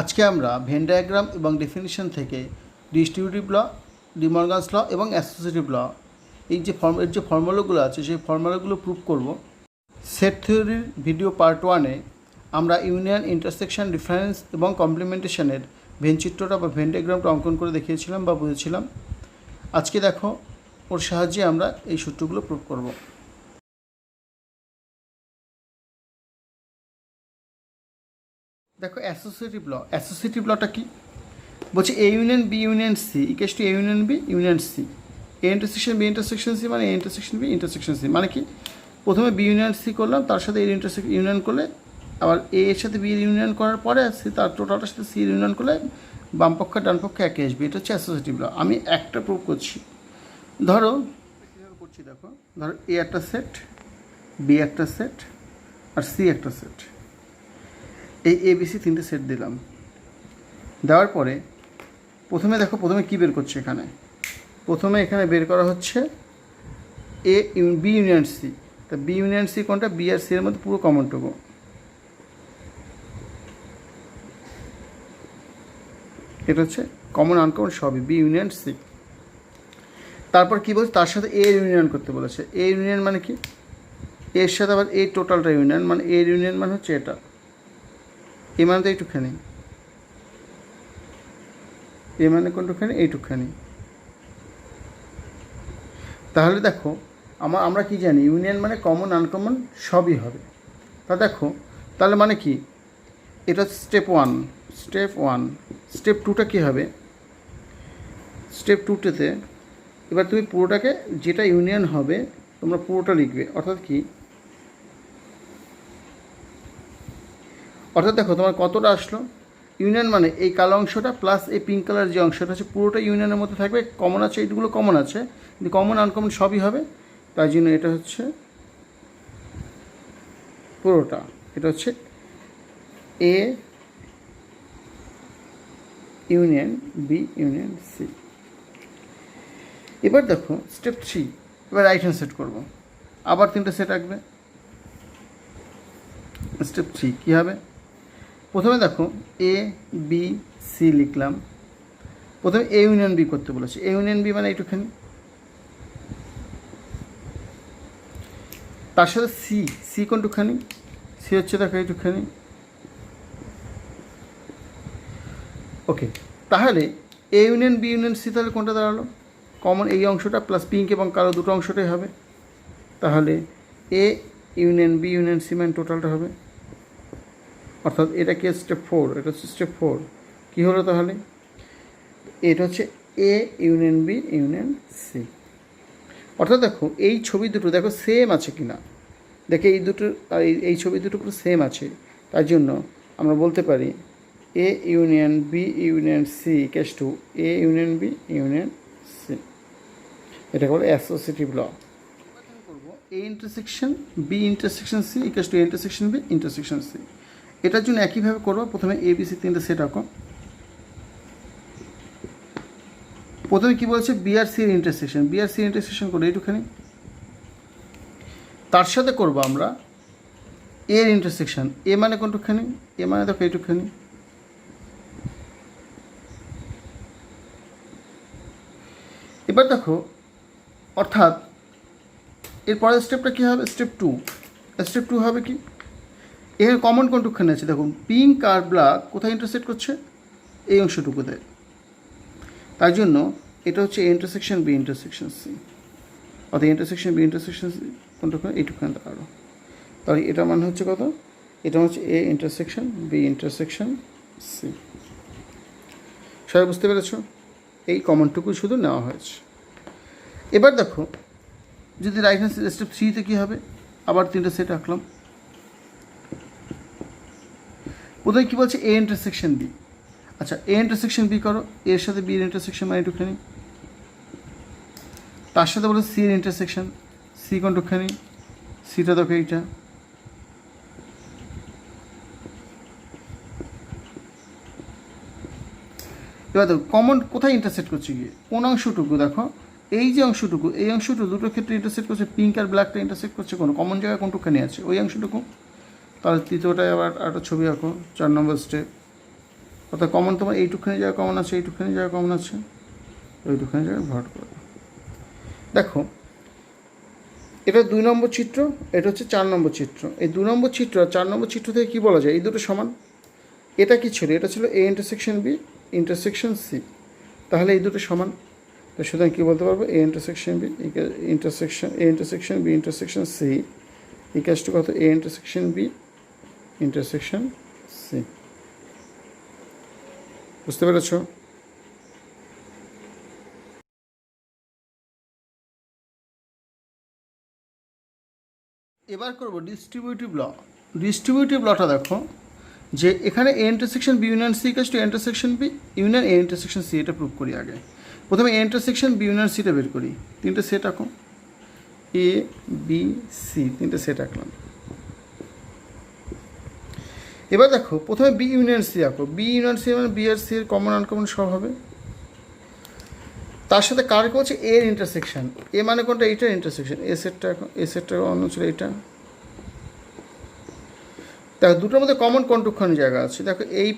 আজকে আমরা Venn diagram এবং ডেফিনিশন থেকে ডিস্ট্রিবিউটিভ ল, ডি মর্গানস ল এবং অ্যাসোসিয়েটিভ ল এর যে ফর্মুলাগুলো আছে সেই ফর্মুলাগুলো প্রুভ করব। সেট থিওরির ভিডিও পার্ট 1-এ আমরা ইউনিয়ন, ইন্টারসেকশন, ডিফারেন্স এবং কমপ্লিমেন্টেশনের ভেন চিত্রটা বা ভেন ডায়াগ্রামটা অঙ্কন করে দেখিয়েছিলাম বা বুঝেছিলাম। আজকে দেখো ওর সাহায্যে আমরা এই সূত্রগুলো প্রুভ করব। দেখো অ্যাসোসিয়েটিভ লটা কি বলছে? A union B union C equals to A union B union C. A intersection B intersection C মানে A intersection B intersection C. মানে কি, প্রথমে বি ইউনিয়ন সি করলাম, তার সাথে এর ইউনিয়ন করলে আবার এ এর সাথে বি ইউনিয়ন করার পরে সি তার টোটালটার সাথে সি ইউনিয়ন করলে বাম পক্ষ ডান পক্ষে একই আসবে। এটা হচ্ছে অ্যাসোসিয়েটিভ ল। আমি একটা প্রুভ করছি। ধরো কীভাবে করছি দেখো, ধরো এ একটা সেট, বি একটা সেট আর সি একটা সেট। এই এবিসি তিনটে সেট দিলাম। দেওয়ার পরে প্রথমে কী বের করছে? এখানে বের করা হচ্ছে বি ইউনিয়ন সি। তা বি ইউনিয়ন সি কোনটা? বি আর সি এর মধ্যে পুরো কমনটুকু। এটা হচ্ছে কমন আনকমন সবই বি ইউনিয়ন সি। তারপর কী বলছে? তার সাথে এ ইউনিয়ন করতে বলেছে। এ ইউনিয়ন মানে কি? এর সাথে আবার এ টোটালটা ইউনিয়ন, মানে এর ইউনিয়ন মানে হচ্ছে এটা। এ মানে তো এইটুখানি, এ মানে কোনটুখানি? এইটুখানি। তাহলে দেখো আমরা কি জানি? ইউনিয়ন মানে কমন আনকমন সবই হবে। তা দেখো তাহলে মানে কি, এটা স্টেপ ওয়ান। স্টেপ টুটা কী হবে? স্টেপ টুটাতে এবার তুমি পুরোটাকে, যেটা ইউনিয়ন হবে তোমরা পুরোটা লিখবে। অর্থাৎ দেখো তোমার কতটা আসলো ইউনিয়ন, মানে এই কালো অংশটা প্লাস এই পিঙ্ক কালার যে অংশটা আছে পুরোটা ইউনিয়নের মধ্যে থাকবে। কমন আছে, এইগুলো কমন আছে, কিন্তু কমন আনকমন সবই হবে। তাই জন্য এটা হচ্ছে পুরোটা। এটা হচ্ছে A union B union C. এবার দেখো স্টেপ 3, এবার রাইট হ্যান্ড সেট করবো। আবার তিনটে সেট রাখবে। স্টেপ 3 কী হবে? প্রথমে দেখো এ বি সি লিখলাম। প্রথমে এ ইউনিয়ন বি করতে বলেছে। এ ইউনিয়ন বি মানে এইটুখানি, তার সাথে সি কোনটুখানি? সি হচ্ছে দেখো এইটুখানি। ওকে, তাহলে A union B union C তাহলে কোনটা দাঁড়ালো? কমন এই অংশটা প্লাস পিঙ্ক এবং কালো দুটো অংশটাই হবে। তাহলে A union B union C মানে টোটালটা হবে। অর্থাৎ এটা কি স্টেপ 4? এটা হচ্ছে স্টেপ 4। কী হলো তাহলে? এটা হচ্ছে A union B union C. অর্থাৎ দেখো এই ছবি দুটো দেখো সেম আছে কি না, দেখে এই দুটো আর এই ছবি দুটো পুরো সেম আছে। তার জন্য আমরা বলতে পারি A union B union C equals to A union B union C. এটা বলে অ্যাসোসিয়েটিভ ল। করবো A intersection B intersection C equals to A intersection B intersection C. এটার জন্য একইভাবে করবো। প্রথমে এ বি সি তিনটে সেট আঁকো। প্রথমে কী বলছে? বি আর সির ইন্টারসেকশন। বি আর সির ইন্টারসেকশন করবো এইটুখানি। তার সাথে করবো আমরা এর ইন্টারসেকশন। এ মানে কোনটুখানি? এ মানে দেখো এইটুখানি। এবার দেখো অর্থাৎ এরপরের স্টেপটা কী হবে? স্টেপ টু হবে কি? এর কমন কোনটুখানি আছে? দেখুন পিঙ্ক আর ব্ল্যাক কোথায় ইন্টারসেক্ট করছে? এই অংশটুকুতে। তাই জন্য এটা হচ্ছে A intersection B intersection C. অর্থাৎ ইন্টারসেকশন বি ইন্টারসেকশন সি কোনটুখানি? এইটুখানি দাঁড়ালো। তাহলে এটা মানে হচ্ছে কত? এটা হচ্ছে A intersection B intersection C. সবাই বুঝতে পেরেছ? এই কমনটুকু শুধু নেওয়া হয়েছে। এবার দেখো যদি রাইট হ্যান্ড স্টেপ 3-তে কী হবে? আবার তিনটে সেট আঁকলাম। প্রথমে কী বলছে? A intersection B. আচ্ছা, এ ইন্টারসেকশন বি করো। এর সাথে বির ইন্টারসেকশন মানে একটুখানি। তার সাথে বলে সি এর ইন্টারসেকশন। সি কোনটুখানি? সিটা দেখো এইটা। এবার দেখো কমন কোথায় ইন্টারসেক্ট করছে গিয়ে? কোন অংশটুকু? দেখো এই যে অংশটুকু, এই অংশটুকু দুটোর ক্ষেত্রে ইন্টারসেক্ট করছে। পিঙ্ক আর ব্ল্যাকটা ইন্টারসেক্ট করছে কোনো কমন জায়গায় কোনটুখানি আছে? ওই অংশটুকু। তাহলে তৃতীয়টায় আবার একটা ছবি আঁকো। 4 নম্বর স্টেপ। অর্থাৎ কমন তোমার এইটুখানি জায়গা কমন আছে, এইটুখানি জায়গা কমন আছে, এইটুখানি জায়গায় ভট করো। দেখো এটা 2 নম্বর চিত্র, এটা হচ্ছে 4 নম্বর চিত্র। এই 2 নম্বর চিত্র আর 4 নম্বর চিত্র থেকে কী বলা যায়, এই দুটো সমান। এটা কি ছিল, এটা ছিল A intersection B intersection C, তাহলে এই দুটো সমান। তো সুতরাং কী বলতে পারবো, A intersection B intersection B intersection C equals to কত, A intersection B intersection C. বুঝতে পেরেছ? এবার করব ডিস্ট্রিবিউটিভ ল। ডিস্ট্রিবিউটিভ লটা দেখো যে এখানে A intersection B union C equals to A intersection B union A intersection C, এটা প্রুভ করি আগে। প্রথমে এ ইন্টারসেকশন বি ইউনিয়ন সিটা বের করি। তিনটে সেট আঁকো, এ বি সি, তিনটে সেট আঁকলাম। এবার দেখো প্রথমে বি ইউনিয়ন সি আঁকো। বি ইউনিয়ন সি মানে বি আর সি এর কমন আনকমন সব হবে। তার সাথে কার হচ্ছে এর ইন্টারসেকশন, এ মানে কোনটা, এইটার ইন্টারসেকশন। এ সেটটা এখন, এ সেটটা অন্য ছিল এইটা। দেখো দুটোর মধ্যে কমন কোনটুকখানি জায়গা আছে, দেখো এই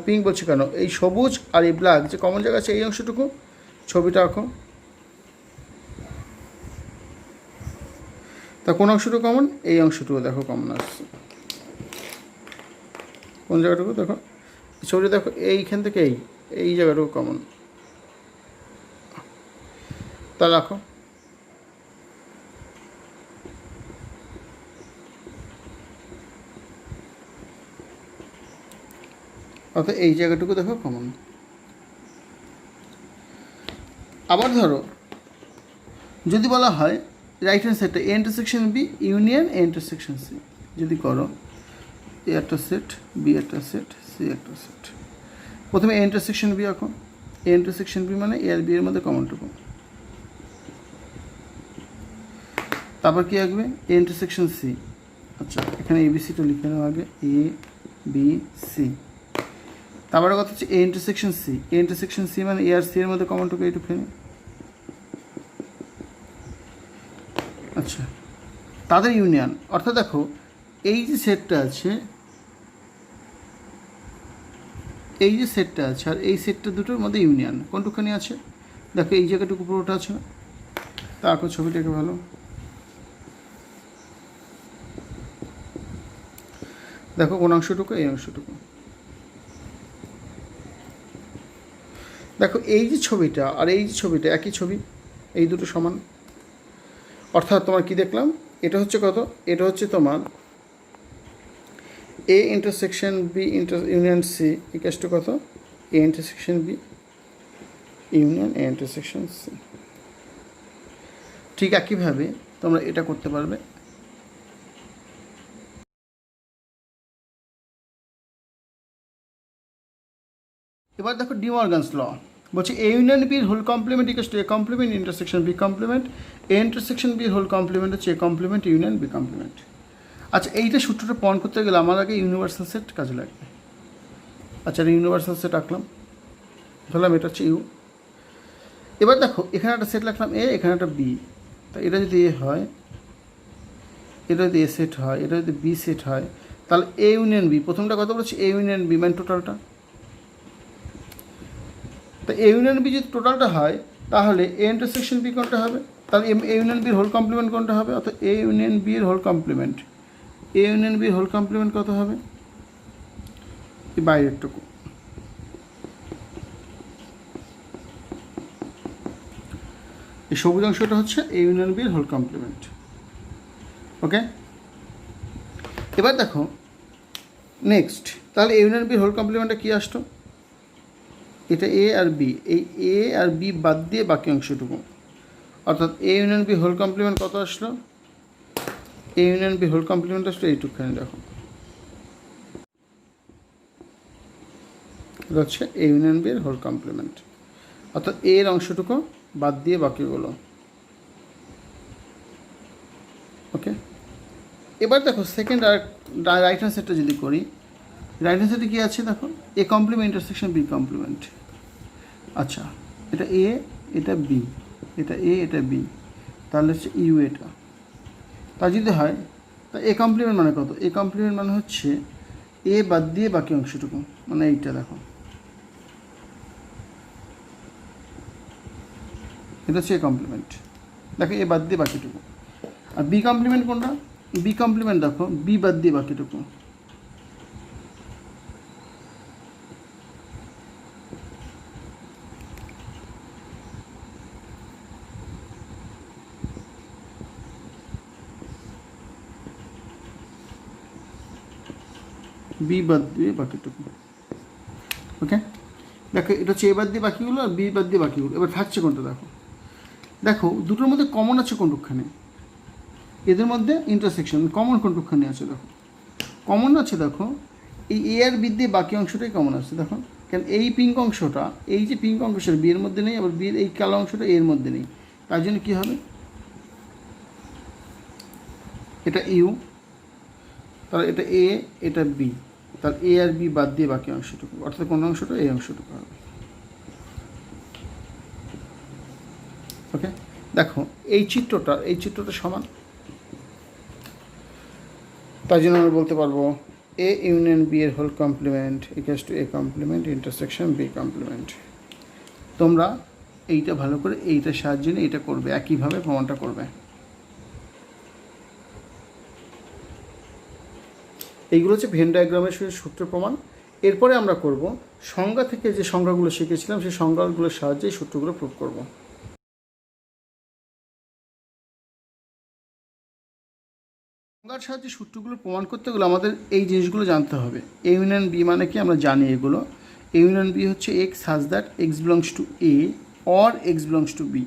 পিঙ্ক বলছি কেন, এই সবুজ আর এই ব্ল্যাক যে কমন জায়গা আছে এই অংশটুকু, ছবিটা আঁকো। তা কোন অংশটুকু কমন, এই অংশটুকু দেখো কমন আসছে। কোন জায়গাটুকু দেখো, ছবিটা দেখো, এইখান থেকে এই জায়গাটুকু কমন, তা রাখো। অর্থাৎ এই জায়গাটুকু দেখো কমন। আবার ধরো যদি বলা হয় রাইট হ্যান্ড সাইডটা A intersection B union A intersection C, যদি করো এ একটা সেট, বি একটা সেট, সি একটা সেট। প্রথমে এ ইন্টারসেকশন বি আঁকো। এ ইন্টারসেকশন বি মানে এ আর বি এর মধ্যে কমনটুকু। তারপর কি আঁকবে, এ ইন্টারসেকশন সি। আচ্ছা এখানে এবিসিটা লিখে নাও আগে, এ বি সি। তারপরে কথা হচ্ছে A intersection C. A intersection C মানে এ আর সি এর মধ্যে কমনটুকু এইটুখানি। আচ্ছা তাদের ইউনিয়ন, অর্থাৎ দেখো এই যে সেটটা আছে, এই যে সেটটা আছে আর এই সেটটা দুটোর মধ্যে ইউনিয়ন কোনটুখানি আছে, দেখো এই জায়গাটুকু পুরোটা আছে না। তা আঁকো ছবিটাকে ভালো। দেখো কোন অংশটুকু, এই অংশটুকু। দেখো এই যে ছবিটা আর এই যে ছবিটা একই ছবি, এই দুটো সমান। অর্থাৎ তোমার কি দেখলাম, এটা হচ্ছে কত, এটা হচ্ছে তোমার A intersection B union C equals to কত, A intersection B union A intersection C. ঠিক একইভাবে তোমরা এটা করতে পারবে। এবার দেখো ডি মর্গানস ল বলছে এ ইউনিয়ন বির whole complement equals to A complement intersection B complement, A intersection বির হোল কমপ্লিমেন্ট হচ্ছে A complement union B complement. আচ্ছা এইটা সূত্রটা প্রমাণ করতে গেলে আমার আগে ইউনিভার্সাল সেট কাজে লাগবে। আচ্ছা ইউনিভার্সাল সেট আঁকলাম, ধরলাম এটা হচ্ছে ইউ। এবার দেখো এখানে একটা সেট রাখলাম এ, এখানে একটা বি। তা এটা যদি এ হয়, এটা যদি এ সেট হয়, এটা যদি বি সেট হয়, তাহলে এ ইউনিয়ন বি, প্রথমটা কথা বলছি এ ইউনিয়ন বি মানে টোটালটা। তো এ ইউনিয়ন বি যদি টোটালটা হয় তাহলে এ ইন্টারসেকশন বি কোনটা হবে, তাহলে এ ইউনিয়ন বির হোল কমপ্লিমেন্ট কোনটা হবে, অর্থাৎ এ ইউনিয়ন বি এর হোল কমপ্লিমেন্ট। এ ইউনিয়ন বির হোল কমপ্লিমেন্ট কত হবে, এই বাইরেরটুকু। এই সবুজ অংশটা হচ্ছে এ ইউনিয়ন বির হোল কমপ্লিমেন্ট। ওকে এবার দেখো নেক্সট, তাহলে এ ইউনিয়ন বির হোল কমপ্লিমেন্টটা কী আসতো, এটা এ আর বি, এই এ আর বি বাদ দিয়ে বাকি অংশটুকু, অর্থাৎ A union B whole complement কত আসলো, A union B whole complement আসলো এইটুকখানি। দেখো এটা হচ্ছে এ ইউনিয়ন বি এর হোল কমপ্লিমেন্ট, অর্থাৎ এর অংশটুকু বাদ দিয়ে বাকিগুলো। ওকে এবার দেখো সেকেন্ড আর রাইট হ্যান্ড সাইডটা যদি করি, রাইট হ্যান্ড সাইডে কী আছে দেখো, A complement intersection B complement. আচ্ছা এটা এ, এটা বি, এটা এ, এটা বি, তাহলে হচ্ছে ইউ এটা। তা যদি হয় তা এ কমপ্লিমেন্ট মানে কত, এ কমপ্লিমেন্ট মানে হচ্ছে এ বাদ দিয়ে বাকি অংশটুকু, মানে এইটা দেখো এটা হচ্ছে এ কমপ্লিমেন্ট। দেখো এ বাদ দিয়ে বাকিটুকু। আর বি কমপ্লিমেন্ট কোনটা? বি কমপ্লিমেন্ট দেখো বি বাদ দিয়ে বাকিটুকু। বি বাদ দিয়ে বাকিটুকু। ওকে, দেখো এটা হচ্ছে এ বাদ দিয়ে বাকিগুলো আর বি বাদ দিয়ে বাকিগুলো। এবার থাকছে কোনটা দেখো, দেখো দুটোর মধ্যে কমন আছে কোনটুকখানে, এদের মধ্যে ইন্টারসেকশন কমন কোনটুকখানে আছে দেখো, কমন আছে দেখো এই এ আর বি দিয়ে বাকি অংশটাই কমন আছে দেখো। কেন এই পিঙ্ক অংশটা, এই যে পিঙ্ক অংশটা বি এর মধ্যে নেই, আবার বি এই কালো অংশটা এর মধ্যে নেই, তার জন্য কী হবে, এটা ইউ, তাহলে এটা এ, এটা বি, তাহলে এ আর বি বাদ দিয়ে বাকি অংশটুকু, অর্থাৎ কোন অংশটা এই অংশটুকু হবে। ওকে, দেখো এই চিত্রটা সমান, তাই জন্য আমরা বলতে পারবো এ ইউনিয়ন বি এর whole complement equals to A complement intersection B complement. তোমরা এইটা ভালো করে এইটার সাহায্যে নিয়ে এটা করবে, একইভাবে প্রমাণটা করবে। এইগুলো হচ্ছে ভেন ডায়াগ্রামের সূত্র প্রমাণ। এরপরে আমরা করব সংজ্ঞা থেকে যে সংজ্ঞাগুলো শিখেছিলাম সেই সংজ্ঞাগুলোর সাহায্যে এই সূত্রগুলো প্রুভ করব। সংজ্ঞার সাহায্যে সূত্রগুলো প্রমাণ করতে গেলে আমাদের এই জিনিসগুলো জানতে হবে। এ ইউনিয়ন বি মানে কি আমরা জানি এগুলো। এ ইউনিয়ন বি হচ্ছে x such that x belongs to A or x belongs to B.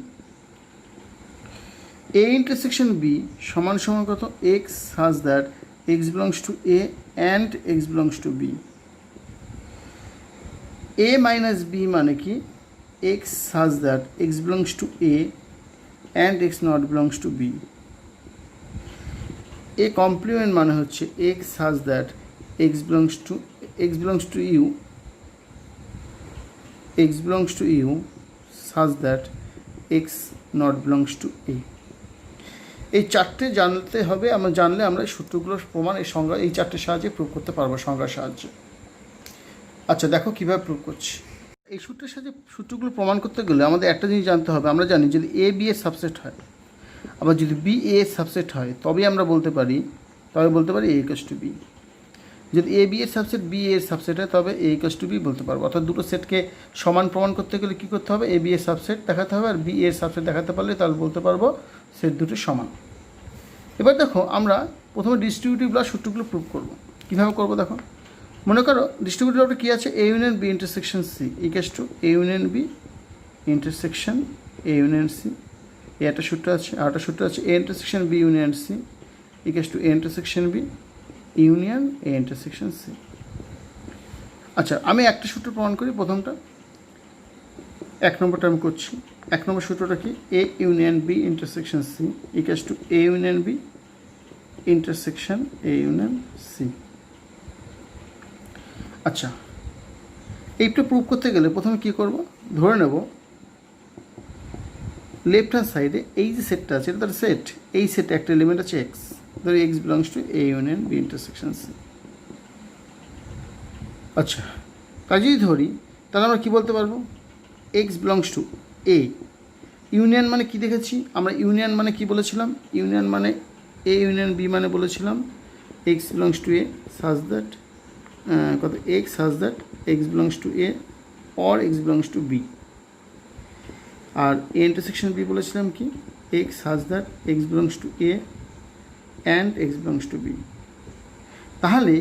A intersection B সমান সমান কত, x such that x belongs to A and x belongs to B. A minus B মানে কি, x such that x belongs to A and x not belongs to B. A complement মানে হচ্ছে x such that x belongs to U, x belongs to U such that x not belongs to A. এই চারটে জানতে হবে, আমরা জানলে আমরা এই সূত্রগুলোর প্রমাণ এই সংজ্ঞা এই চারটের সাহায্যে প্রুভ করতে পারবো সংজ্ঞার সাহায্যে। আচ্ছা দেখো কীভাবে প্রুভ করছি। এই সূত্রের সাহায্যে সূত্রগুলো প্রমাণ করতে গেলে আমাদের একটা জিনিস জানতে হবে, আমরা জানি যদি এ বি এর সাবসেট হয়, আবার যদি বি এ এর সাবসেট হয় তবেই আমরা বলতে পারি এ ইকুয়ালস টু বি। যদি এ বি এর সাবসেট বি এর সাবসেট হয় তবে এ ইকুয়ালস টু বি বলতে পারবো। অর্থাৎ দুটো সেটকে সমান প্রমাণ করতে গেলে কী করতে হবে, এ বি এর সাবসেট দেখাতে হবে, আর বি এর সাবসেট দেখাতে পারলে তাহলে বলতে পারবো সেট দুটো সমান। এবার দেখো আমরা প্রথমে ডিস্ট্রিবিউটিভ ল সূত্রগুলো প্রুভ করব। কীভাবে করবো দেখো, মনে করো ডিস্ট্রিবিউটিভ লটা কী আছে, A union B intersection C equals to A union B intersection A union C. এ একটা সূত্র আছে, আর একটা সূত্র আছে A intersection B union C equals to A intersection B union A intersection C. আচ্ছা আমি একটা সূত্র প্রমাণ করি, প্রথমটা এক নম্বরটা আমি করছি। এক নম্বর সূত্রটা কি, A union B intersection C equals to A union B intersection A union C. আচ্ছা এইটা প্রুভ করতে গেলে প্রথমে কী করব, ধরে নেব লেফট হ্যান্ড সাইডে এই যে সেটটা আছে এটা তার সেট, এই সেটে একটা এলিমেন্ট আছে এক্স, ধরো x belongs to A union B intersection C. আচ্ছা তাই যদি ধরি তাহলে আমরা কী বলতে পারবো, x belongs to A, union মানে কি দেখেছি আমরা, ইউনিয়ন মানে কি বলেছিলাম, ইউনিয়ন মানে এ ইউনিয়ন বি মানে বলেছিলাম x belongs to A such that কত, x such that x belongs to A or x belongs to B. আর এ ইন্টারসেকশন বি বলেছিলাম কি, x such that x belongs to A and x belongs to B. তাহলে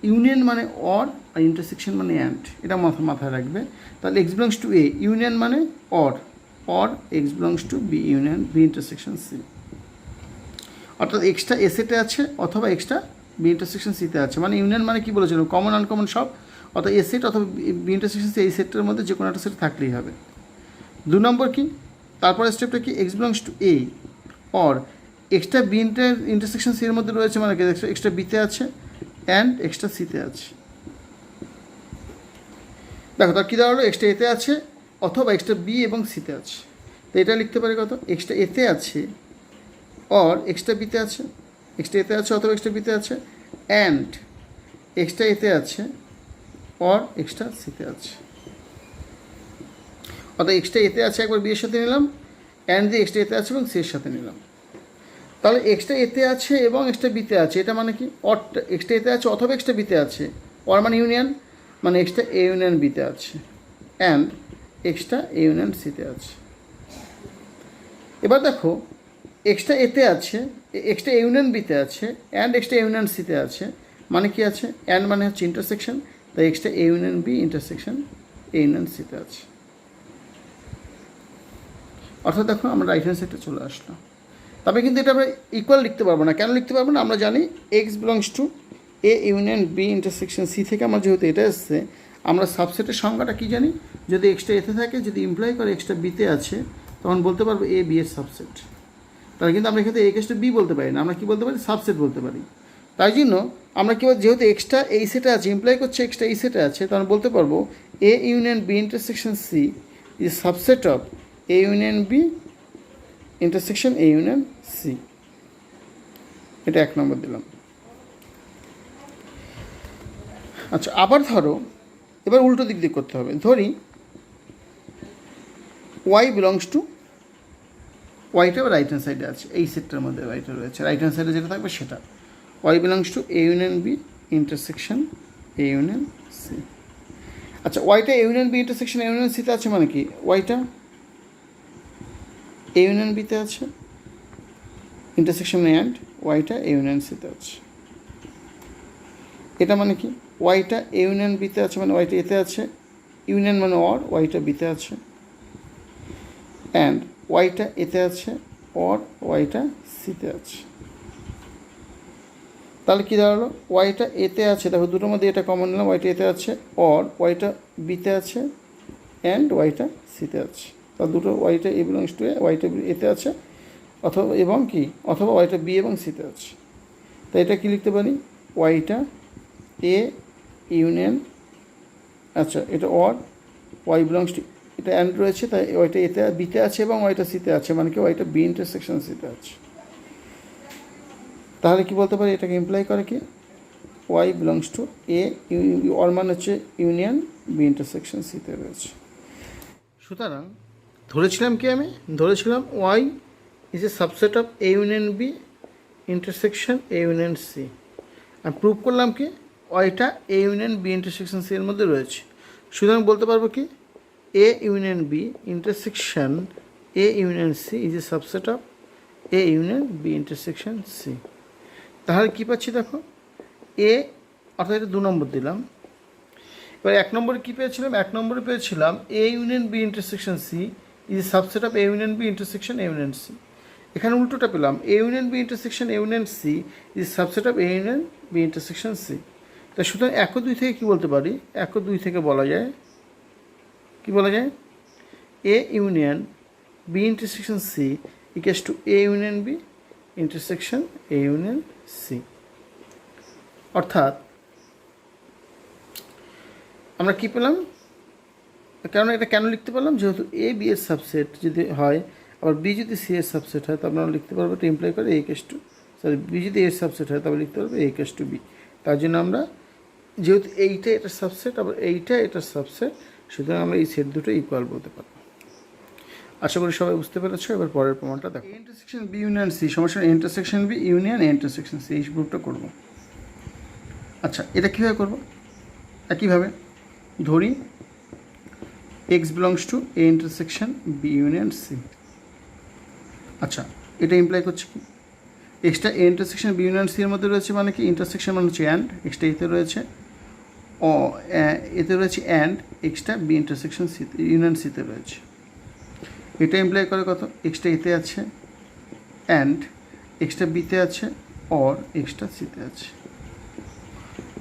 union মানে or আর intersection মানে and, এটা মাথায় রাখবে। তাহলে x belongs to A union মানে or x belongs to B union B intersection C. অর্থাৎ এক্সটা এ সেটে আছে অথবা এক্সটা বি ইন্টারসেকশন সিতে আছে, মানে ইউনিয়ন মানে কি বলেছিলাম কমন আনকমন সব, অর্থাৎ এ সেট অথবা বি ইন্টারসেকশন সি এই সেটটার মধ্যে যে কোনো একটা সেট থাকলেই হবে। দু নম্বর কি, তারপরে স্টেপটা কি, x belongs to A or এক্সটা বি ইন্টারসেকশন সি এর মধ্যে রয়েছে, মানে এক্সটা বিতে আছে অ্যান্ড এক্সটা সিতে আছে। দেখো তার কী দাঁড়ালো, এক্সটা এতে আছে অথবা এক্সটা বি এবং সিতে আছে। তো এটা লিখতে পারি কত, এক্সটা এতে আছে অর এক্সটা বিতে আছে, এক্সটা এতে আছে অথবা এক্সটা বিতে আছে অ্যান্ড এক্সটা এতে আছে অর এক্সটা সিতে আছে। অর্থাৎ এক্সটা এতে আছে একবার বি এর সাথে নিলাম, অ্যান্ড দিয়ে এক্সটা এতে আছে এবং সি এর সাথে নিলাম। তাহলে এক্সটা এতে আছে এবং এক্সটা বিতে আছে, এটা মানে কি অর এক্সটা এতে আছে অথবা এক্সটা বিতে আছে, অর মানে ইউনিয়ন, মানে এক্সটা এ ইউনিয়ন বিতে আছে অ্যান্ড এক্সটা এ ইউনিয়ন সিতে আছে। এবার দেখো এক্সটা এতে আছে, এক্সটা এ ইউনিয়ন বিতে আছে অ্যান্ড এক্সটা এ ইউনিয়ন সিতে আছে, মানে কি আছে অ্যান্ড মানে হচ্ছে ইন্টারসেকশন, তাই এক্সটা A union B intersection A union সিতে আছে। অর্থাৎ দেখো আমরা রাইট হ্যান্ড সাইডে চলে আসলাম। তবে কিন্তু এটা আমরা ইকুয়াল লিখতে পারবো না। কেন লিখতে পারবো না? আমরা জানি x belongs to A union B intersection C থেকে আমার যেহেতু এটা এসছে, আমরা সাবসেটের সংজ্ঞাটা কী জানি, যদি এক্সটা এতে থাকে, যদি ইমপ্লাই করে এক্সটা বিতে আছে, তখন বলতে পারবো এ বি এর সাবসেট। তাহলে কিন্তু আমরা এক্ষেত্রে এক্সটা বি বলতে পারি না, আমরা কী বলতে পারি? সাবসেট বলতে পারি। তাই জন্য আমরা কী বল, যেহেতু এক্সটা এই সেটে আছে, ইমপ্লাই করছে এক্সটা এই সেটে আছে, তখন বলতে পারবো A union B intersection C is subset of A union B intersection A union C. এটা 1 নম্বর দিলাম। আচ্ছা, আবার ধরো এবার উল্টো দিক দিয়ে করতে হবে। ধরি ওয়াই বিলংস টু, ওয়াইটা রাইট হ্যান্ড সাইডে আছে, এই সেটটার মধ্যে ওয়াইটা রয়েছে, রাইট হ্যান্ড সাইডে যেটা থাকবে সেটা। Y belongs to A union B intersection A union C. আচ্ছা, ওয়াইটা A union B intersection A union সিতে আছে মানে কি? ওয়াইটা এ ইউনিয়ন বিতে আছে ইন্টারসেকশন অ্যান্ড ওয়াইটা এ ইউনিয়ন সিতে আছে। এটা মানে কি? ওয়াইটা এ ইউনিয়ন বিতে আছে মানে ওয়াইটা এতে আছে, ইউনিয়ন মানে অর, ওয়াইটা বিতে আছে অ্যান্ড ওয়াইটা এতে আছে অর ওয়াইটা সিতে আছে। তাহলে কী দাঁড়ালো? ওয়াইটা এতে আছে, দেখো দুটোর মধ্যে এটা কমন নিলাম, ওয়াইটা এতে আছে অর ওয়াইটা বিতে আছে অ্যান্ড ওয়াইটা সিতে আছে। তাহলে দুটো ওয়াইটা এ বিলংস টু এ, ওয়াইটা এতে আছে অথবা এবং কি অথবা ওয়াইটা বি এবং সিতে আছে। তাই এটা কী লিখতে পারি? ওয়াইটা এ ইউনিয়ন, আচ্ছা এটা অর ওয়াই বিলংস টু, এটা অ্যান্ড রয়েছে, তাই ওয়াইটা এতে বিতে আছে এবং ওয়াইটা সিতে আছে, মানে কি ওয়াইটা বি ইন্টারসেকশন সিতে আছে। তাহলে কি বলতে পারি? এটাকে ইমপ্লাই করে কি Y belongs to A, or মানে হচ্ছে ইউনিয়ন বি ইন্টারসেকশন সিতে রয়েছে। সুতরাং ধরেছিলাম কি, আমি ধরেছিলাম Y is a subset of A union B intersection A union C. আমি প্রুভ করলাম কি ওয়াইটা A union B intersection C এর মধ্যে রয়েছে। সুতরাং বলতে পারবো কি A union B intersection A union C is a subset of A union B intersection C. তাহলে কী পাচ্ছি দেখো, এ অর্থাৎ এটা 2 নম্বর দিলাম। এবার 1 নম্বরে কী পেয়েছিলাম? 1 নম্বরে পেয়েছিলাম A union B intersection C is a subset of A union B intersection A union C. এখানে উল্টোটা পেলাম, A union B intersection A union C is subset of A union B intersection C. তা সুতরাং 1 ও 2 থেকে কী বলতে পারি? 1 ও 2 থেকে বলা যায়, কি বলা যায়? A union B intersection C equals to A union B intersection A union C. অর্থাৎ আমরা কী পেলাম? কারণ এটা কেন লিখতে পারলাম? যেহেতু এ বি এর সাবসেট যদি হয়, আবার বি যদি সি এর সাবসেট হয়, তবে আমরা লিখতে পারবো এটা ইমপ্লাই করে এ ইকুয়ালস টু, সরি বি যদি এর সাবসেট হয় তবে লিখতে পারবো এ ইকুয়ালস টু বি। তার জন্য আমরা যেহেতু এইটা এটার সাবসেট আবার এইটা এটার সাবসেট, সুতরাং আমরা এই সেট দুটো ইকুয়াল বলতে পারবো। আশা করি সবাই বুঝতে পেরেছো। এবার পরের প্রমাণটা দেখো। ইন্টারসেকশন বি ইউনিয়ন সি সমস্যা intersection B union intersection C, এই গ্রুপটা করবো। আচ্ছা, এটা কীভাবে করবো? একইভাবে ধরি x belongs to A intersection B union C. আচ্ছা, এটা ইমপ্লাই করছে কি এক্সটা A intersection B union C এর মধ্যে রয়েছে, মানে কি ইন্টারসেকশন মানে হচ্ছে অ্যান্ড, এক্সটা এতে রয়েছে ও এতে রয়েছে অ্যান্ড এক্সটা বি ইন্টারসেকশন সিতে ইউনিয়ন সিতে রয়েছে। এটা ইমপ্লাই করে কত? এক্সটা এতে আছে অ্যান্ড এক্সটা বিতে আছে অর এক্সটা সিতে আছে।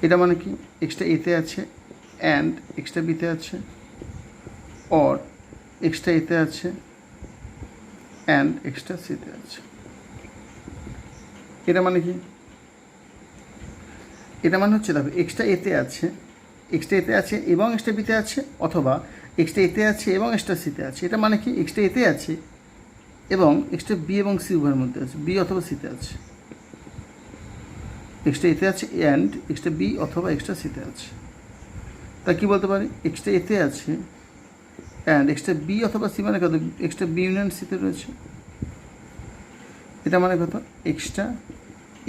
এটা মানে কি এক্সটা এতে আছে অ্যান্ড এক্সটা বিতে আছে অর এক্সটা এতে আছে অ্যান্ড এক্সটা সিতে আছে। এটা মানে কি? এটা মানে হচ্ছে দেখো এক্সটা এতে আছে, এক্সটা এতে আছে এবং এক্সটা বিতে আছে, অথবা এক্সটা এতে আছে এবং এক্সটা সিতে আছে। এটা মানে কি এক্সটা এতে আছে এবং এক্সটা বি এবং সি উভয়ের মধ্যে আছে, বি অথবা সিতে আছে। এক্সটা এতে আছে অ্যান্ড এক্সটা বি অথবা এক্সটা সিতে আছে। তা কি বলতে পারি? এক্সটা এতে আছে অ্যান্ড এক্সটা বি অথবা সি মানে কত, এক্সটা বি ইউনিয়ন সিতে রয়েছে, এটা মানে কত, এক্সটা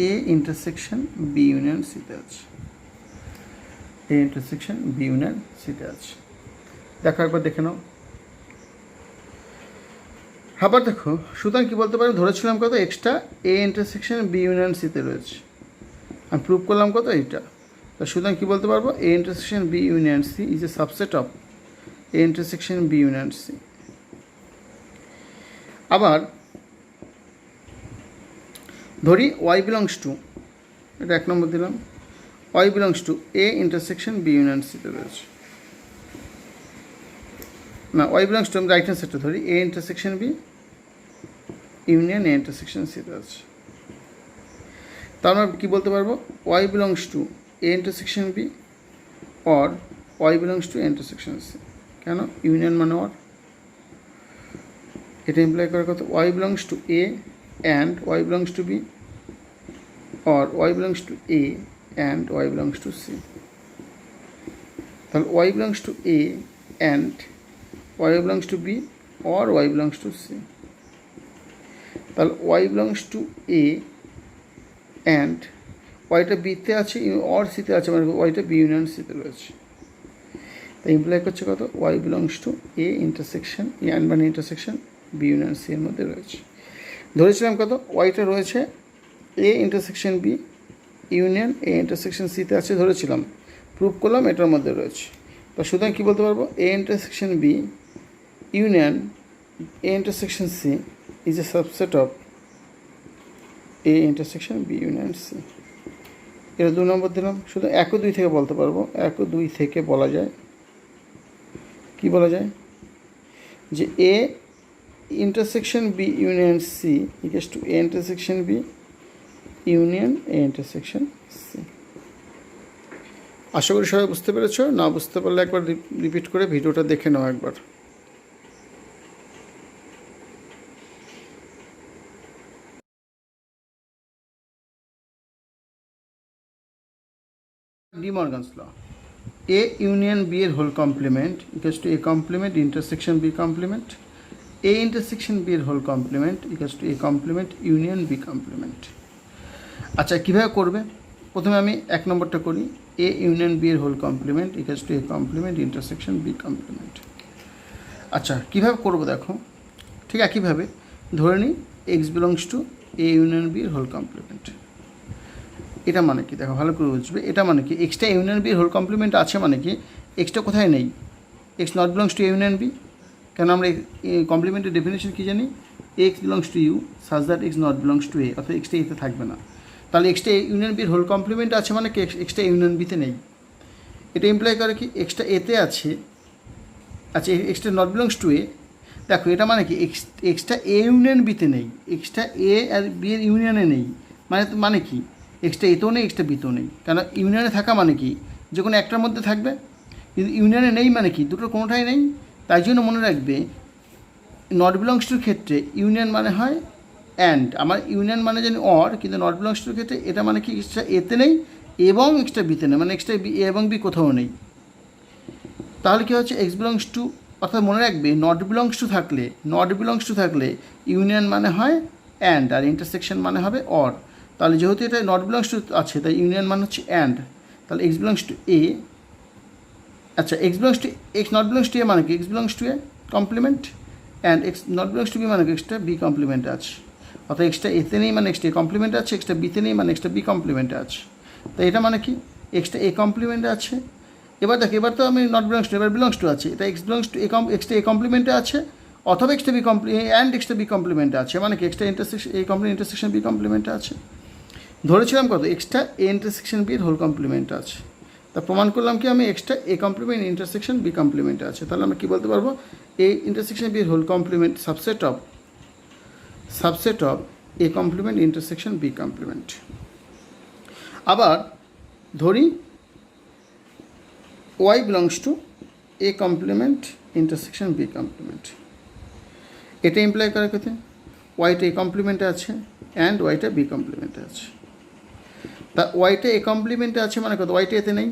এ ইন্টারসেকশন বি ইউনিয়ন সিতে আছে, এ ইন্টারসেকশন বি ইউনিয়ন সিতে আছে। দেখো একবার দেখে নাও। আবার দেখো, সুতরাং কী বলতে পারো, ধরেছিলাম কত, এক্সটা এ ইন্টারসেকশন বি ইউনিয়ন সিতে রয়েছে, আমি প্রুভ করলাম কত, এইটা। তো সুতরাং কী বলতে পারবো, A intersection B union C is a subset of A intersection B union C. আবার ধরি ওয়াই বিলংস টু, এটা 1 নম্বর দিলাম, y belongs to A intersection B union সিতে রয়েছে, না ওয়াই বিলংস টু আমি রাইট হ্যান্ড সাইডটা ধরি, A intersection B union A intersection সিতে আছে। তার মানে কী বলতে পারবো, y belongs to A intersection B or Y belongs to A intersection C. কেন, ইউনিয়ন মানে অর, এটা ইমপ্লাই করার কথা, Y belongs to A and Y belongs to B or Y belongs to A and Y belongs to C. তাহলে Y belongs to A and Y belongs to B or Y belongs to C. তাহলে Y belongs to A and ওয়াইটা বিতে আছে or সিতে আছে, মানে ওয়াইটা B union সিতে রয়েছে। তাই ইমপ্লাই করছে কত, Y belongs to A intersection and মানে ইন্টারসেকশন বি ইউনিয়ন সি এর মধ্যে রয়েছে। ধরেছিলাম কত, ওয়াইটা রয়েছে A intersection B union A intersection সিতে আছে ধরেছিলাম, প্রুভ করলাম এটার মধ্যে রয়েছে। তো সুতরাং কী বলতে পারবো, A intersection B union A intersection C is a subset of A intersection B union C. এটা 2 নম্বর দিলাম। শুধু 1 ও 2 থেকে বলতে পারবো, 1 ও 2 থেকে বলা যায়, কি বলা যায়, যে A intersection B union C equals to A intersection B union A intersection C. আশা করি সবাই বুঝতে পেরেছো, না বুঝতে পারলে একবার রিপিট করে ভিডিওটা দেখে নাও একবার। De Morgan's law, A union B এর whole complement equals to A complement intersection B complement, A intersection B এর whole complement equals to A complement union B complement. আচ্ছা কীভাবে করবে, প্রথমে আমি 1 নম্বরটা করি, এ ইউনিয়ন বি এর whole complement equals to A complement intersection B complement. আচ্ছা কীভাবে করবো দেখো, ঠিক একইভাবে ধরে নিই X belongs to A union B এর হোল কমপ্লিমেন্ট। এটা মানে কি দেখো, ভালো করে বুঝবে, এটা মানে কি, এক্সটা ইউনিয়ন বি এর হোল কমপ্লিমেন্ট আছে মানে কি, এক্সটা কোথায় নেই, X not belongs to union B. কেন আমরা কমপ্লিমেন্টের ডেফিনেশন কী জানি, x belongs to U such that x not belongs to A, অর্থাৎ এক্সটা এতে থাকবে না। তাহলে এক্সটা ইউনিয়ন বির হোল কমপ্লিমেন্ট আছে মানে কি, এক্সটা ইউনিয়ন বিতে নেই। এটা ইমপ্লাই করে কি, এক্সটা এতে আছে, আচ্ছা এক্সটা নট বিলংস টু এ, দেখো এটা মানে কি, এক্সটা এ ইউনিয়ন বিতে নেই, এক্সটা এ আর বি এর ইউনিয়নে নেই, মানে কি, এক্সটা এতেও নেই এক্সটা বিতেও নেই। কেন, ইউনিয়নে থাকা মানে কি, যে কোনো একটার মধ্যে থাকবে, কিন্তু ইউনিয়নে নেই মানে কি, দুটোর কোনোটাই নেই। তাই জন্য মনে রাখবে, নট বিলংস টুর ক্ষেত্রে ইউনিয়ন মানে হয় অ্যান্ড, আমার ইউনিয়ন মানে জানি অর, কিন্তু নট বিলংস টুর ক্ষেত্রে এটা মানে কি, এক্সট্রা এতে নেই এবং এক্সট্রা বিতে নেই, মানে এক্সট্রা বি এবং বি কোথাও নেই। তাহলে কী হচ্ছে, এক্স বিলংস টু, অর্থাৎ মনে রাখবে নট বিলংস টু থাকলে ইউনিয়ন মানে হয় অ্যান্ড আর ইন্টারসেকশন মানে হবে অর। তাহলে যেহেতু এটা নট বিলংস টু আছে তাই ইউনিয়ন মানে হচ্ছে অ্যান্ড, তাহলে এক্স বিলংস টু এ, আচ্ছা X belongs to X not belongs to A মানে কি, x belongs to A complement and x not belongs to B মানে এক্সট্রা বি কমপ্লিমেন্টে আছে, অর্থাৎ এক্সট্রা এতে নেই মানে এক্সট্রা এ কমপ্লিমেন্টে আছে, এক্সট্রা বিতে নেই মানে এক্সট্রা বি কমপ্লিমেন্টে আছে। তাই এটা মানে কি, এক্সট্রা এ কমপ্লিমেন্টে আছে। এবার দেখো, এবার তো আমি নট বিলংস টু, এবার বিলংস টু আছে, এটা এক্স বিলংস টু এক্সট্রা এ কমপ্লিমেন্টে আছে, অথবা এক্সট্রা বি অ্যান্ড এক্সট্রা বি কমপ্লিমেন্টে আছে, মানে কি এক্সট্রা intersection A complement intersection B কমপ্লিমেন্টে আছে। ধরেছিলাম কত, এক্সট্রা এ ইন্টারসেকশন বি এর হোল কমপ্লিমেন্ট আছে, তা প্রমাণ করলাম কি, আমি এক্সট্রা এ কমপ্লিমেন্ট ইন্টারসেকশন বি কমপ্লিমেন্টে আছে। তাহলে আমরা কী বলতে পারবো, এ ইন্টারসেকশন বি এর whole complement subset of A complement intersection B complement. আবার ধরি Y belongs to A complement intersection B complement. এটা ইমপ্লাই করার কথা, ওয়াইটা এ কমপ্লিমেন্টে আছে অ্যান্ড ওয়াইটা বি কমপ্লিমেন্টে আছে। তা ওয়াইটা এ কমপ্লিমেন্টে আছে মানে কত, ওয়াইটা এতে নেই,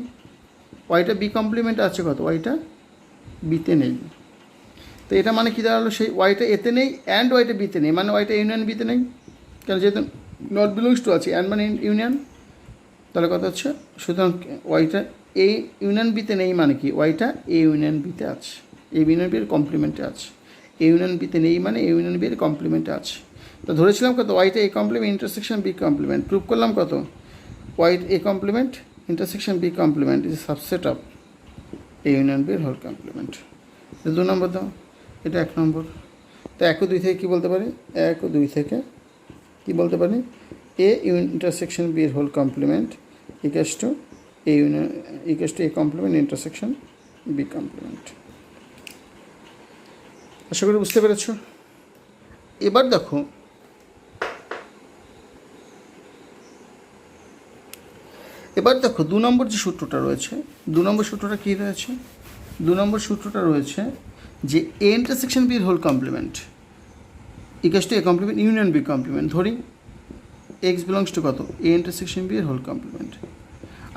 ওয়াইটা বি কমপ্লিমেন্টে আছে কত, ওয়াইটা বিতে নেই। তো এটা মানে কী দাঁড়ালো, সেই ওয়াইটা এতে নেই অ্যান্ড ওয়াইটা বিতে নেই, মানে ওয়াইটা ইউনিয়ন বিতে নেই, কারণ যেহেতু নট বিলংস টু আছে অ্যান্ড মানে ইউনিয়ন, তাহলে কথা হচ্ছে সুতরাং ওয়াইটা এ ইউনিয়ন বিতে নেই মানে কি, ওয়াইটা এ ইউনিয়ন বিতে আছে, এ ইউনিয়ন বির কমপ্লিমেন্টে আছে, এ ইউনিয়ন বিতে নেই মানে এ ইউনিয়ন বির কমপ্লিমেন্টে আছে। তো ধরেছিলাম কত, ওয়াইটা A complement intersection B complement, prove করলাম কত, ওয়াইট A complement intersection B complement is subset of A union বির হোল কমপ্লিমেন্ট। এটা 2 নম্বর দাও, এটা 1 নম্বর। তো 1 ও 2 থেকে কী বলতে পারি, 1 ও 2 থেকে কী বলতে পারি, এ ইন্টারসেকশন বি এর whole complement equals to A union equals to A complement intersection B complement. আশা করি বুঝতে পেরেছ। এবার দেখো এবার দেখো 2 নম্বর যে সূত্রটা রয়েছে, 2 নম্বর সূত্রটা কী রয়েছে, 2 নম্বর সূত্রটা রয়েছে যে এ ইন্টারসেকশন বি এর whole complement equals to A complement union B complement. ধরি এক্স বিলংস টু কত, এ ইন্টারসেকশন বি এর হোল কমপ্লিমেন্ট।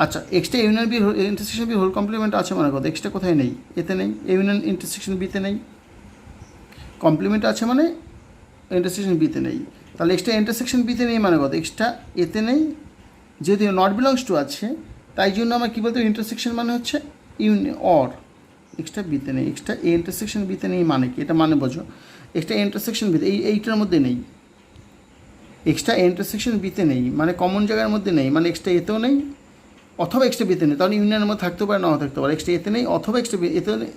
আচ্ছা, এক্সটা union B intersection B whole complement আছে মানে কত, এক্সটা কোথায় নেই, এতে নেই, এ ইউনিয়ন ইন্টারসেকশন বিতে নেই, কমপ্লিমেন্ট আছে মানে ইন্টারসেকশন বিতে নেই, তাহলে এক্সটা ইন্টারসেকশন বিতে নেই মানে কত, এক্সটা এতে নেই, যেহেতু নট বিলংস টু আছে তাই জন্য আমার কী বলতে, ইন্টারসেকশন মানে হচ্ছে অর, এক্সটা বিতে নেই, এক্সটা এ ইন্টারসেকশন বিতে নেই মানে কি, এটা মানে বোঝো, এক্সটা ইন্টারসেকশন বিতে এইটার মধ্যে নেই, এক্সট্রা ইন্টারসেকশন বিতে নেই মানে কমন জায়গার মধ্যে নেই, মানে এক্সট্রা এতেও নেই অথবা এক্সট্রা বিতে নেই, তাহলে ইউনিয়নের মধ্যে থাকতে পারে নাও থাকতে পারে, এক্সট্রা এতে নেই অথবা এক্সট্রা এতেও নেই,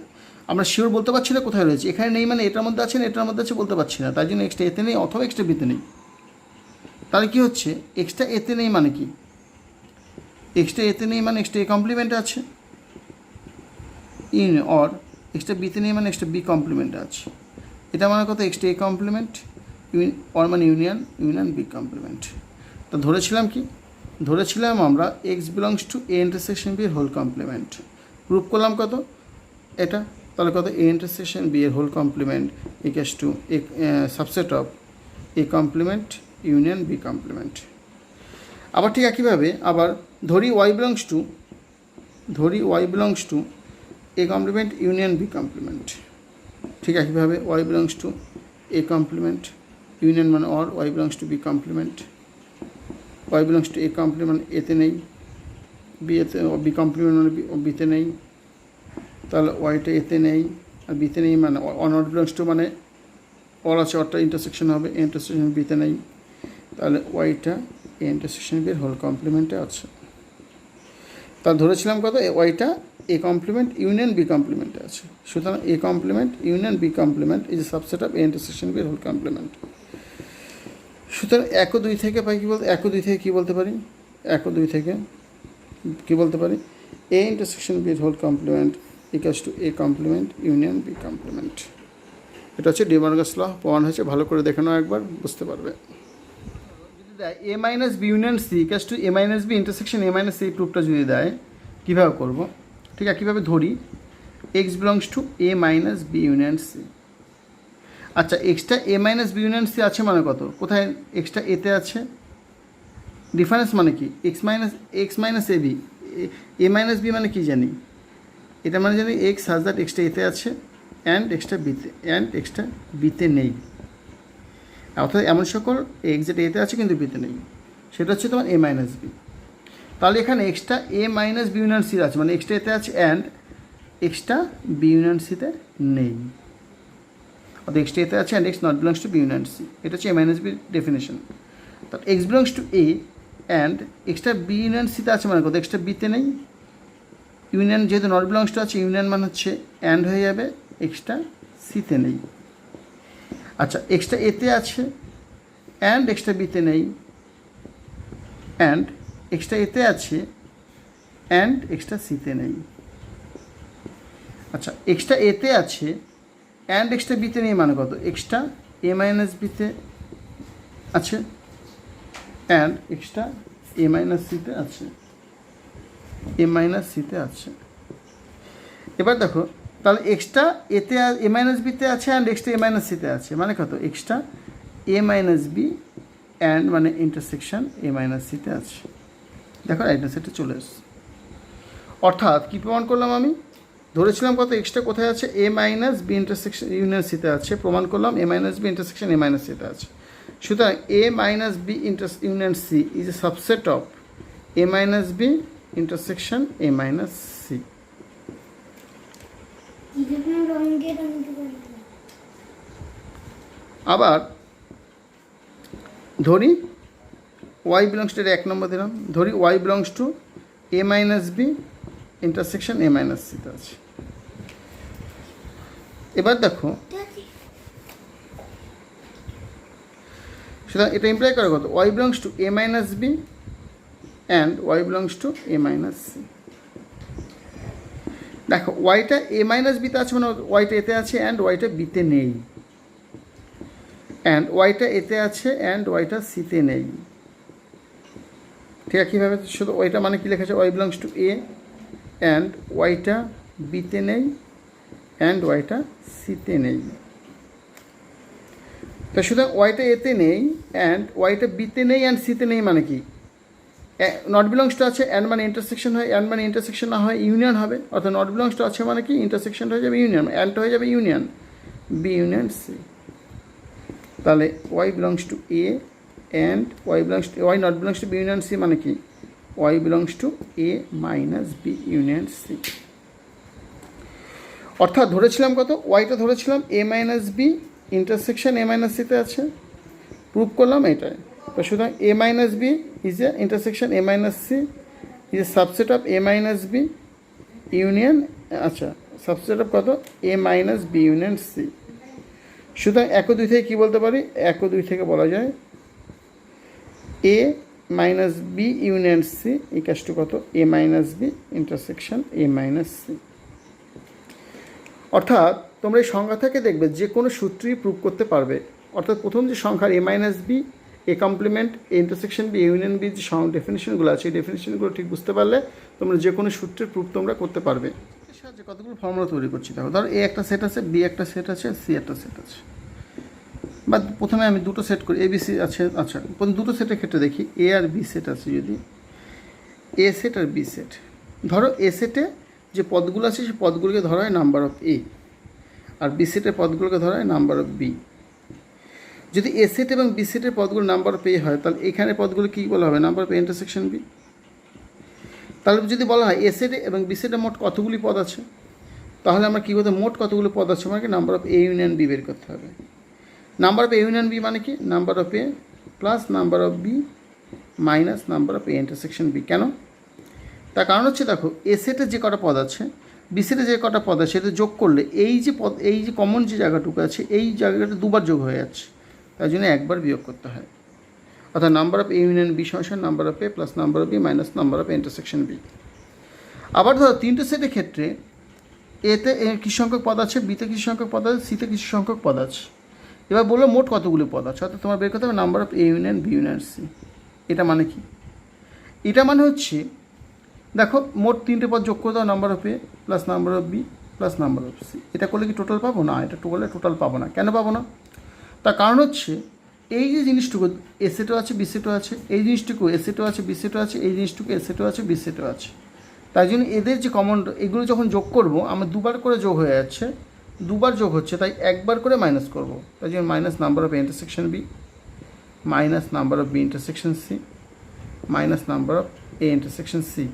আমরা শিওর বলতে পারছি না কোথায় রয়েছে, এখানে নেই মানে এটার মধ্যে আছে না এটার মধ্যে আছে বলতে পারছি না, তাই জন্য এক্সট্রা এতে নেই অথবা এক্সট্রা বিতে নেই। তাহলে কী হচ্ছে, এক্সট্রা এতে নেই মানে কি, এক্সট্রা এতে নেই মানে এক্সট্রা এ কমপ্লিমেন্টে আছে ইন, অর এক্সট্রা বিতে নেই মানে এক্সট্রা বি কমপ্লিমেন্টে আছে, এটা মানে কত, এক্সট্রা এ কমপ্লিমেন্ট অর মানে ইউনিয়ন বি কমপ্লিমেন্ট। তো ধরেছিলাম কি, ধরেছিলাম আমরা x belongs to A intersection B এর হোল কমপ্লিমেন্ট, প্রুভ করলাম কত এটা, তাহলে কত, এ ইন্টারসেকশন বি এর whole complement equals to A subset of A complement union B complement. আবার ঠিক একইভাবে আবার ধরি Y belongs to A complement union B complement, ঠিক একইভাবে y belongs to A complement union মানে or Y belongs to B complement, y belongs to A complement এতে নেই, বি এতে বি কমপ্লিমেন্ট মানে বিতে নেই, তাহলে ওয়াইটা এতে নেই আর বিতে নেই মানে নট বিলংস টু মানে অর আছে, অরটা ইন্টারসেকশন হবে, এ ইন্টারসেকশন বিতে নেই, তাহলে ওয়াইটা এ ইন্টারসেকশন বি এর হোল কমপ্লিমেন্টে আছে। তা ধরেছিলাম কত, ওয়াইটা এ কমপ্লিমেন্ট ইউনিয়ন বি কমপ্লিমেন্টে আছে, সুতরাং A complement union B complement is a subset of A intersection B এর হোল কমপ্লিমেন্ট। সুতরাং 1 ও 2 থেকে পাই কী বলতে, 1 ও 2 থেকে কী বলতে পারি, 1 ও 2 থেকে কী বলতে পারি, এ ইন্টারসেকশন বি এর whole complement equals to A complement union B complement. এটা হচ্ছে ডি মর্গানস ল, প্রমাণ হয়েছে, ভালো করে দেখে নাও একবার, বুঝতে পারবে। যদি দেয় A minus B union C equals to A minus B intersection A minus C, প্রুফটা যদি দেয় কীভাবে করবো, ঠিক আছে, কীভাবে ধরি, x belongs to A minus B union C. আচ্ছা, এক্সট্রা A minus B union C আছে মানে কত, কোথায় এক্সট্রা এতে আছে, ডিফারেন্স মানে কি, x minus A B, A minus B মানে কি জানি, এটা মানে জানি এক্স হাজ দ্যাট এক্সট্রা এতে আছে অ্যান্ড এক্সট্রা বিতে নেই, অর্থাৎ এমন সকল এক্স যেটা এতে আছে কিন্তু বিতে নেই, সেটা হচ্ছে তোমার এ মাইনাস বি। তাহলে এখানে এক্সট্রা A minus B union C আছে মানে এক্সট্রা এতে আছে অ্যান্ড এক্সট্রা বি ইউনিয়ন সিতে নেই, অর্থাৎ এক্সট্রা এতে আছে and x not belongs to B union C, এটা হচ্ছে এ মাইনাস বির ডেফিনেশন। তাহলে x belongs to A and এক্সট্রা বি ইউনিয়ন সিতে আছে মানে কত, এক্সট্রা বিতে নেই, ইউনিয়ন যেহেতু নট বিলংস টু আছে ইউনিয়ন মানে হচ্ছে অ্যান্ড হয়ে যাবে, এক্সট্রা সিতে নেই। আচ্ছা, এক্সট্রা এতে আছে অ্যান্ড এক্সট্রা বিতে নেই, অ্যান্ড এক্সট্রা এতে আছে অ্যান্ড এক্সট্রা সিতে নেই। আচ্ছা, এক্সট্রা এতে আছে অ্যান্ড এক্সট্রা বিতে নেই মানে কত, এক্সট্রা এ মাইনাস বিতে আছে অ্যান্ড এক্সট্রা এ মাইনাস সিতে আছে, এ মাইনাস সিতে আছে। এবার দেখো, তাহলে এক্সট্রা এতে এ মাইনাস বিতে আছে অ্যান্ড এক্সট্রা এ মাইনাস সিতে আছে মানে কত, এক্সট্রা এ মাইনাস বি অ্যান্ড মানে ইন্টারসেকশন এ মাইনাস সিতে আছে। দেখো রাইট হ্যান্ড সাইডে চলে এসছে, অর্থাৎ কী প্রমাণ করলাম আমি, ধরেছিলাম কত এক্সট্রা কোথায় আছে, A minus B intersection union সিতে আছে, প্রমাণ করলাম A minus B intersection A minus সিতে আছে। সুতরাং A minus B union C is a subset of A minus B intersection A minus C. আবার ধরি ওয়াই বিলংস টু, এক নম্বর দিলাম, ধরি Y belongs to A minus B intersection A minus সিতে আছে। এবার দেখো, সুতরাং এটা ইমপ্লাই করে কত, Y belongs to A minus B and Y belongs to A minus C. দেখো ওয়াইটা এ মাইনাস বিতে আছে মানে ওয়াইটা এতে আছে অ্যান্ড ওয়াইটা বিতে নেই, অ্যান্ড ওয়াইটা এতে আছে অ্যান্ড ওয়াইটা সিতে নেই। ঠিক আছে, কীভাবে, শুধু ওয়াইটা মানে কী লেখা আছে, Y belongs to A and ওয়াইটা বিতে নেই অ্যান্ড ওয়াইটা সিতে নেই। তা সুতরাং ওয়াইটা এতে নেই অ্যান্ড ওয়াইটা বিতে নেই অ্যান্ড সিতে নেই মানে কি, নট বিলংস টু আছে অ্যান্ড মানে ইন্টারসেকশন হয়, অ্যান্ড মানে ইন্টারসেকশন না হয় ইউনিয়ন হবে, অর্থাৎ নট বিলংস টু আছে মানে কি ইন্টারসেকশন হয়ে যাবে ইউনিয়ন, অ্যান্ডটা হয়ে যাবে ইউনিয়ন, বি ইউনিয়ন সি। তাহলে Y belongs to A and Y belongs to Y not belongs to B union C মানে কি, Y belongs to A minus B union C. অর্থাৎ ধরেছিলাম কত, ওয়াইটা ধরেছিলাম A minus B intersection A minus সিতে আছে, প্রুভ করলাম এটাই। তো সুতরাং A minus B is A intersection A minus C is a subset of A minus B union, আচ্ছা সাবসেট অফ কত, A minus B union C. সুতরাং 1 ও 2 থেকে কী বলতে পারি, 1 ও 2 থেকে বলা যায় A minus B union C equals to কত, A minus B intersection A minus C. অর্থাৎ তোমরা এই সংখ্যা থেকে দেখবে যে কোনো সূত্রই প্রুভ করতে পারবে। অর্থাৎ প্রথম যে সংখ্যার A minus B, A complement, A intersection B, union B যে ডেফিনেশনগুলো আছে এই ডেফিনেশনগুলো ঠিক বুঝতে পারলে তোমরা যে কোনো সূত্রের প্রুফ তোমরা করতে পারবে। এর সাহায্যে কতগুলো ফর্মুলা তৈরি করছি, দেখো ধরো এ একটা সেট আছে, বি একটা সেট আছে, সি একটা সেট আছে, বা প্রথমে আমি দুটো সেট করি, এ বি সি আছে। আচ্ছা প্রথম দুটো সেটের ক্ষেত্রে দেখি এ আর বি সেট আছে, যদি এ সেট আর বি সেট, ধরো এ সেটে যে পদগুলো আছে সেই পদগুলোকে ধরা হয় নাম্বার অফ এ, আর বি সেটের পদগুলোকে ধরা হয় নাম্বার অফ বি। যদি এ সেট এবং বি সেটের পদগুলো নাম্বার অফ এ হয় তাহলে এখানে পদগুলো কী বলা হবে, number of A intersection B. তাহলে যদি বলা হয় এ সেটে এবং বি সেটে মোট কতগুলি পদ আছে, তাহলে আমরা কী করতে, মোট কতগুলো পদ আছে মানে কি number of A union B বের করতে হবে। Number of A union B মানে কি, number of A plus number of B minus number of A intersection B. কেন, তার কারণ হচ্ছে দেখো এ সেটে যে কটা পদ আছে, বি সেটে যে কটা পদ আছে সেটা যোগ করলে এই যে পদ, এই যে কমন যে জায়গাটুকু আছে এই জায়গাটা দুবার যোগ হয়ে যাচ্ছে, তাই জন্য একবার বিয়োগ করতে হয়। অর্থাৎ number of A union B সমান number of A plus number of B minus number of A intersection B. আবার ধরো তিনটে সেটের ক্ষেত্রে এতে কিছু সংখ্যক পদ আছে, বিতে কিছু সংখ্যক পদ আছে, সিতে কিছু সংখ্যক পদ আছে। এবার বললো মোট কতগুলি পদ আছে, অর্থাৎ তোমার বের করতে হবে number of A union B union C. এটা মানে কি, এটা মানে হচ্ছে দেখো মোট তিনটে পদ যোগ করে দাও, number of A plus number of B plus number of C. এটা করলে কি টোটাল পাবো না, এটা টোটাল পাবো না। কেন পাবো না, তার কারণ হচ্ছে এই যে জিনিসটুকু এ সেটও আছে বি সেটও আছে, এই জিনিসটুকু এ সেটও আছে বি সেটও আছে, এই জিনিসটুকু এ সেটও আছে বি সেটও আছে, তাই জন্য এদের যে কমন এগুলো যখন যোগ করব আমার দুবার করে যোগ হয়ে যাচ্ছে, দুবার যোগ হচ্ছে, তাই একবার করে মাইনাস করব, তাই জন্য minus number of A intersection B minus number of B intersection C minus number of A intersection C.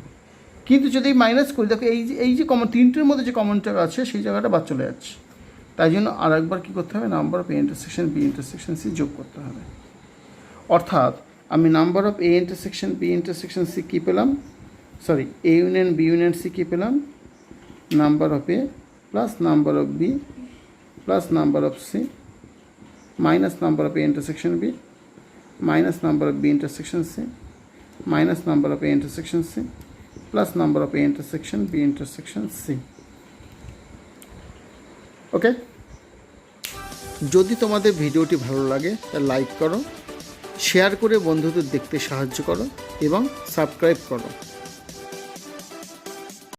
কিন্তু যদি মাইনাস করি দেখো এই যে কমন তিনটের মধ্যে যে কমনটা আছে সেই জায়গাটা বাদ চলে যাচ্ছে, তাই জন্য আর একবার কী করতে হবে, number of A intersection B intersection C যোগ করতে হবে। অর্থাৎ আমি number of A intersection B intersection C কী পেলাম, sorry A union B union C কী পেলাম, number of A plus number of B plus number of C minus number of A intersection B minus number of B intersection C minus number of A intersection C plus number of A intersection B intersection C. ওকে, যদি তোমাদের ভিডিওটি ভালো লাগে তাহলে like করো, share করে বন্ধুদের দেখতে সাহায্য করো এবং সাবস্ক্রাইব করো।